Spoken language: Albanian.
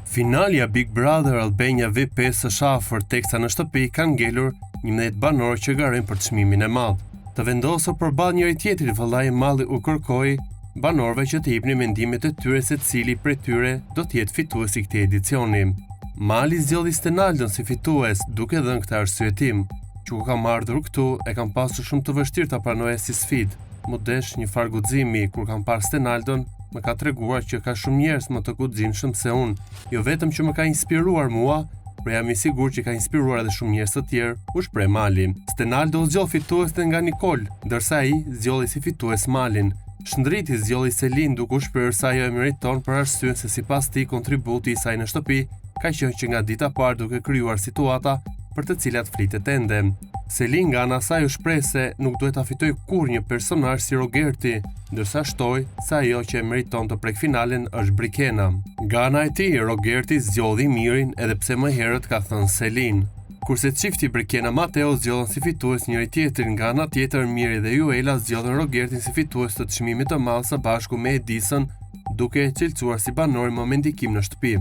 Finalja Big Brother Albania V5 është afër, teksa në shtëpi kanë ngelur 11 banorë që garojnë për çmimin e madh. Të vendosur përballë njëri tjetrit, vëllai i malli u kërkoi banorëve që të jepnin mendimet e tyre se cili prej tyre do të jetë fituesi i këtij edicioni. Mali zgjodhi Stenaldon si fitues, duke dhënë këtë arsyetim: që ku kam ardhur këtu e kam pasur shumë të vështirë ta pranoja si sfidë. Mu desh një farë guximi, kur kam parë Stenaldon, më ka treguar që ka shumë njerëz më të guximshëm se unë. Jo vetëm që më ka inspiruar mua, por jam i sigurt që ka inspiruar edhe shumë njerëz të tjerë, u shpreh Mali. Stenaldo zgjodhi fituesen nga Nicole, ndërsa ai zgjodhi si fitues Malin. Shndriti zgjodhi Selin, duke u shprehur se ajo e meriton për arsyen se sipas tij kontributi i saj në shtëpi ka qenë që nga dita e parë duke krijuar situata për të cilat flitet ende. Selin nga ana saj u shpreh se nuk duhet ta fitojë kurrë një personazh si Rogerti, ndërsa shtoi se ajo që e meriton të prek finalen është Brikena. Nga ana e tij, Rogerti zgjodhi Mirin, edhe pse më herët ka thënë Selin. Kurse çifti Brikena Mateo zgjodhen si fitues njëri tjetrin, nga ana tjetër Miri dhe Juela zgjodhen Rogertin si fitues të çmimit të madh së bashku me Edison, duke e cilësuar si banor më me ndikim në shtëpi.